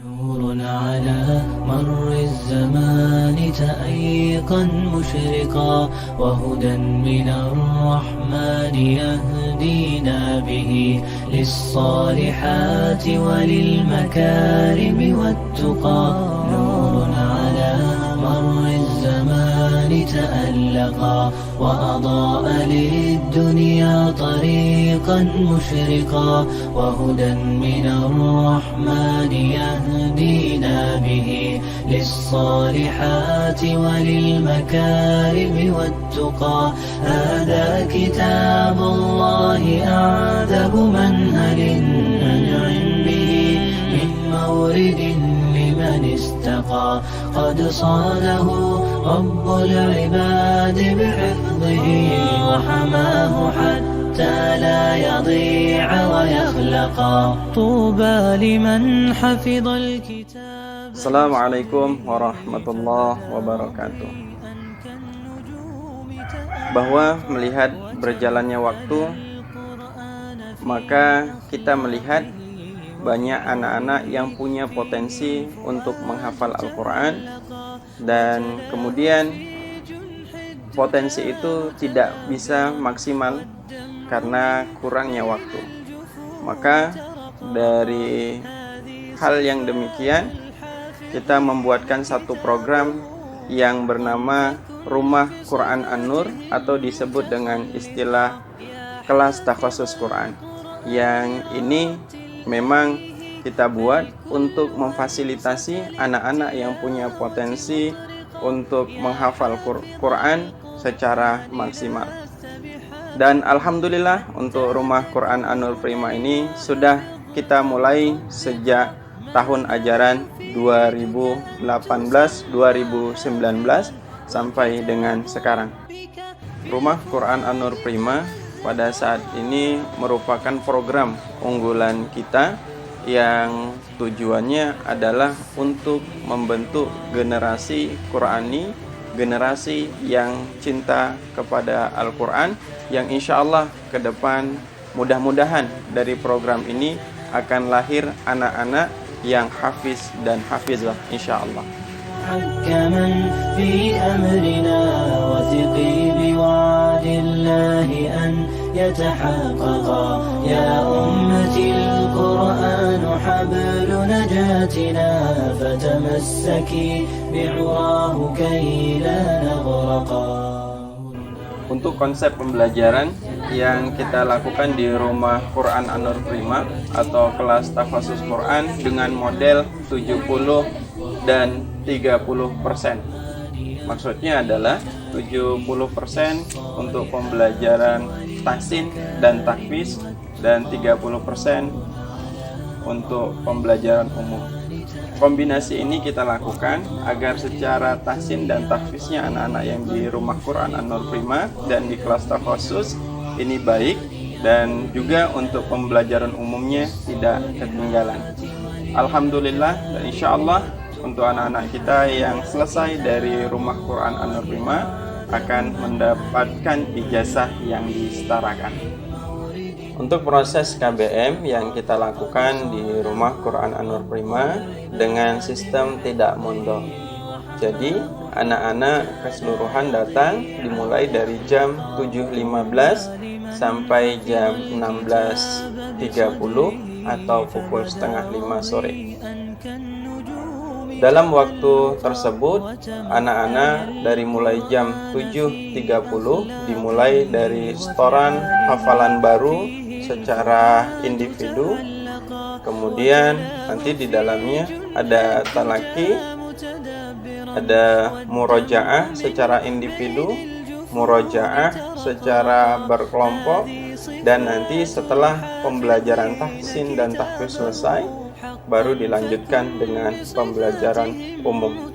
نور على مر الزمان تأيقا مشرقا وهدى من الرحمن يهدينا به للصالحات وللمكارم والتقى نور على مر الزمان تألقا وأضاء للدنيا طريقا مشرقا وهدى من الرحمن يهدينا به للصالحات وللمكارم والتقى هذا كتاب الله أعذب منهل أنعم به من مورد لمن استقى قد صانه رب العباد بحفظه وحماه حتى لا يضيع ويخلقا طوبى لمن حفظ الكتاب. Assalamualaikum warahmatullahi wabarakatuh. Bahwa melihat berjalannya waktu, maka kita melihat banyak anak-anak yang punya potensi untuk menghafal Al-Quran, dan kemudian potensi itu tidak bisa maksimal karena kurangnya waktu. Maka dari hal yang demikian, kita membuatkan satu program yang bernama Rumah Quran An-Nur, atau disebut dengan istilah kelas takhusus Quran. Yang ini memang kita buat untuk memfasilitasi anak-anak yang punya potensi untuk menghafal Quran secara maksimal. Dan alhamdulillah untuk Rumah Quran An-Nur Prima ini sudah kita mulai sejak tahun ajaran 2018-2019 sampai dengan sekarang. Rumah Quran An-Nur Prima pada saat ini merupakan program unggulan kita yang tujuannya adalah untuk membentuk generasi Qurani, generasi yang cinta kepada Al-Quran, yang insya Allah ke depan mudah-mudahan dari program ini akan lahir anak-anak yang hafiz dan hafizah insya Allah. حكما في أمرنا وثقي بوعد الله أن يتحققا يا أمتي القرآن حبل نجاتنا فتمسكي بعراه كي لا نغرقا. Untuk konsep pembelajaran yang kita lakukan di Rumah Quran An-Nur Prima atau kelas takhusus Quran dengan model 70 dan 30%. Maksudnya adalah 70% untuk pembelajaran tahsin dan tahfiz, dan 30% untuk pembelajaran umum. Kombinasi ini kita lakukan agar secara tahsin dan tahfiznya anak-anak yang di Rumah Quran An-Nur Prima dan di kelas takhusus ini baik, dan juga untuk pembelajaran umumnya tidak ketinggalan. Alhamdulillah, dan insya Allah untuk anak-anak kita yang selesai dari Rumah Quran An-Nur Prima akan mendapatkan ijazah yang disetarakan. Untuk proses KBM yang kita lakukan di Rumah Quran An-Nur Prima dengan sistem tidak mondok. Jadi anak-anak keseluruhan datang dimulai dari jam 7.15 sampai jam 16.30 atau pukul setengah 5 sore. Dalam waktu tersebut, anak-anak dari mulai jam 7.30 dimulai dari setoran hafalan baru secara individu. Kemudian nanti di dalamnya ada talaki, ada murojaah secara individu, murojaah secara berkelompok, dan nanti setelah pembelajaran tahsin dan tahfiz selesai, baru dilanjutkan dengan pembelajaran umum.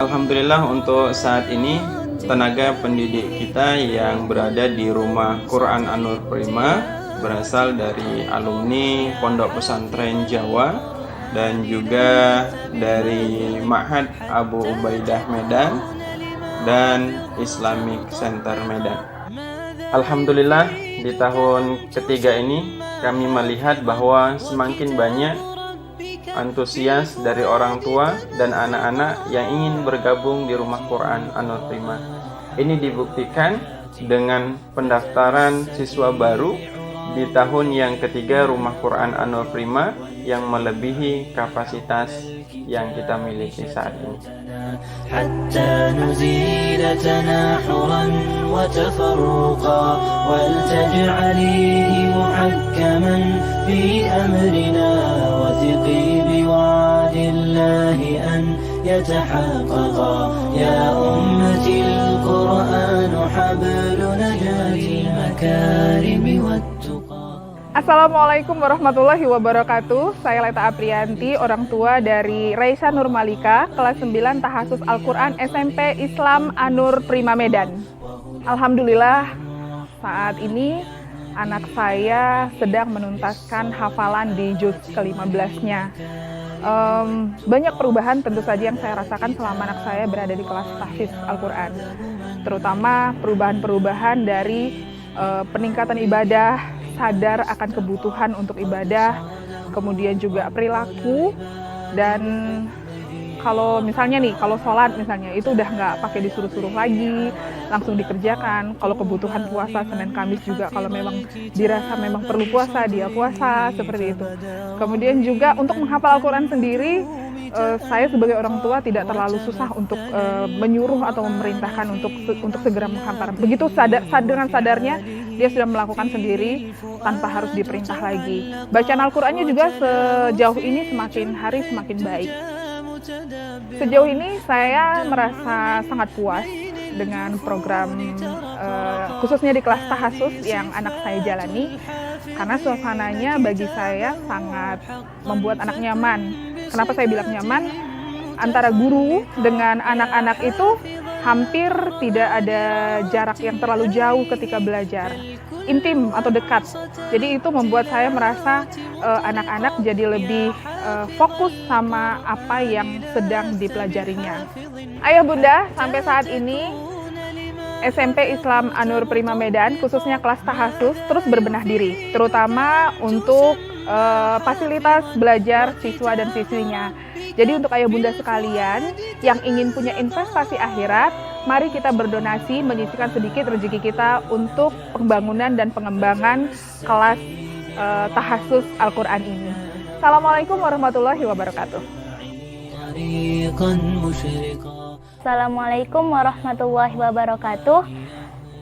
Alhamdulillah untuk saat ini tenaga pendidik kita yang berada di Rumah Quran An-Nur Prima berasal dari alumni Pondok Pesantren Jawa dan juga dari Ma'had Abu Ubaidah Medan dan Islamic Center Medan. Alhamdulillah di tahun ketiga ini kami melihat bahwa semakin banyak antusias dari orang tua dan anak-anak yang ingin bergabung di Rumah Quran An-Nur Prima. Ini dibuktikan dengan pendaftaran siswa baru di tahun yang ketiga Rumah Quran An-Nur Prima yang melebihi kapasitas yang kita miliki saat ini. حتى نزيل تناحرا وتفرقا ولتجعليه محكما في أمرنا وثقي بوعد الله أن يتحققا يا أمتي القرآن حبل نجاة المكارم والتقى. Assalamualaikum warahmatullahi wabarakatuh. Saya Leta Aprianti, orang tua dari Raisa Nurmalika, kelas 9 Tahasus Al-Quran SMP Islam An-Nur Prima Medan. Alhamdulillah, saat ini anak saya sedang menuntaskan hafalan di juz ke-15-nya. Banyak perubahan tentu saja yang saya rasakan selama anak saya berada di kelas tahfiz Al-Quran. Terutama perubahan-perubahan dari peningkatan ibadah, sadar akan kebutuhan untuk ibadah, kemudian juga perilaku, dan kalau misalnya nih, kalau sholat misalnya, itu udah nggak pakai disuruh-suruh lagi, langsung dikerjakan. Kalau kebutuhan puasa Senin Kamis juga, kalau memang dirasa memang perlu puasa, dia puasa, seperti itu. Kemudian juga untuk menghafal Al-Quran sendiri, saya sebagai orang tua tidak terlalu susah untuk menyuruh atau memerintahkan untuk segera menghafal. Begitu dengan sadarnya, dia sudah melakukan sendiri tanpa harus diperintah lagi. Bacaan Al-Qur'annya juga sejauh ini semakin hari semakin baik. Sejauh ini saya merasa sangat puas dengan program khususnya di kelas tahasus yang anak saya jalani, karena suasananya bagi saya sangat membuat anak nyaman. Kenapa saya bilang nyaman? Antara guru dengan anak-anak itu hampir tidak ada jarak yang terlalu jauh ketika belajar, intim atau dekat. Jadi itu membuat saya merasa anak-anak jadi lebih fokus sama apa yang sedang dipelajarinya. Ayah bunda, sampai saat ini SMP Islam An-Nur Prima Medan, khususnya kelas tahasus, terus berbenah diri, terutama untuk fasilitas belajar siswa dan siswinya. Jadi untuk ayah bunda sekalian yang ingin punya investasi akhirat, mari kita berdonasi, menyisihkan sedikit rezeki kita untuk pembangunan dan pengembangan kelas tahasus Al-Quran ini. Assalamualaikum warahmatullahi wabarakatuh. Assalamualaikum warahmatullahi wabarakatuh.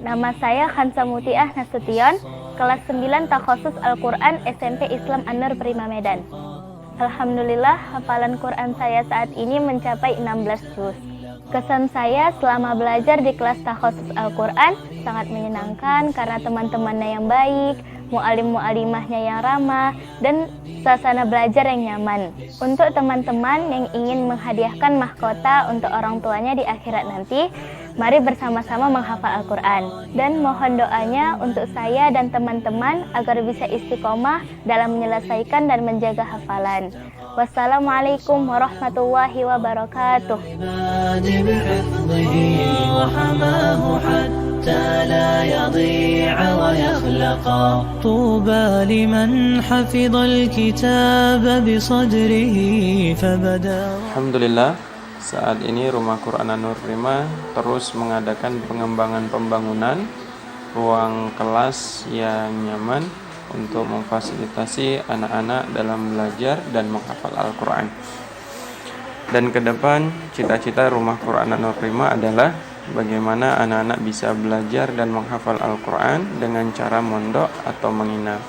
Nama saya Hansa Mutiah Nasution, kelas 9 Takhasus Al-Quran SMP Islam An-Nur Prima Medan. Alhamdulillah, hafalan Quran saya saat ini mencapai 16 juz. Kesan saya selama belajar di kelas Takhasus Al-Quran sangat menyenangkan karena teman-temannya yang baik, mu'alim-mu'alimahnya yang ramah, dan suasana belajar yang nyaman. Untuk teman-teman yang ingin menghadiahkan mahkota untuk orang tuanya di akhirat nanti, mari bersama-sama menghafal Al-Quran. Dan mohon doanya untuk saya dan teman-teman agar bisa istiqomah dalam menyelesaikan dan menjaga hafalan. Wassalamualaikum warahmatullahi wabarakatuh. لا يضيع ويخلقا طوبى لمن حفظ الكتاب بصدره فبدا. Alhamdulillah, saat ini Rumah Quran An-Nur Prima terus mengadakan pengembangan pembangunan ruang kelas yang nyaman untuk memfasilitasi anak-anak dalam belajar dan menghafal Al-Quran. Dan ke depan cita-cita Rumah Quran An-Nur Prima adalah bagaimana anak-anak bisa belajar dan menghafal Al-Quran dengan cara mondok atau menginap.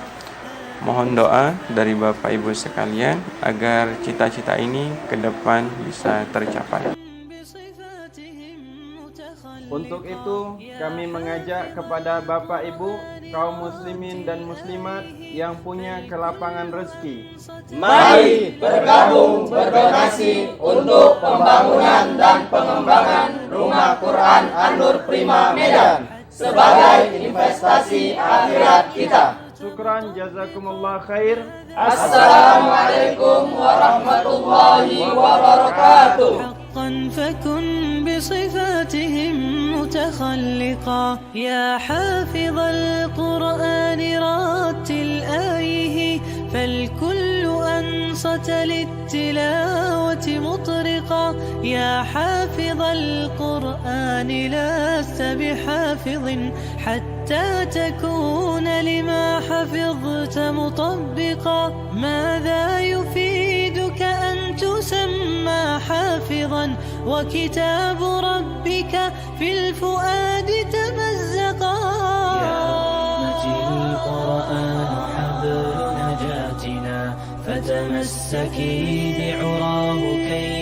Mohon doa dari Bapak Ibu sekalian agar cita-cita ini ke depan bisa tercapai. Untuk itu, kami mengajak kepada Bapak Ibu, kaum muslimin dan muslimat yang punya kelapangan rezeki. Mari bergabung berdonasi untuk pembangunan dan pengembangan Rumah Quran An-Nur Prima Medan sebagai investasi akhirat kita. Syukran, jazakumullah khair. Assalamualaikum warahmatullahi wabarakatuh. فكن بصفاتهم متخلقا يا حافظ القرآن رتل آيه فالكل أنصت للتلاوة مطرقا. يا حافظ القرآن لست بحافظ حتى تكون لما حفظت مطبقا. ماذا يفيدك أن تسمى حافظا وكتاب ربك في الفؤاد تمزقا. يا أمتي القرآن حبل نجاتنا فتمسكي بعراه كي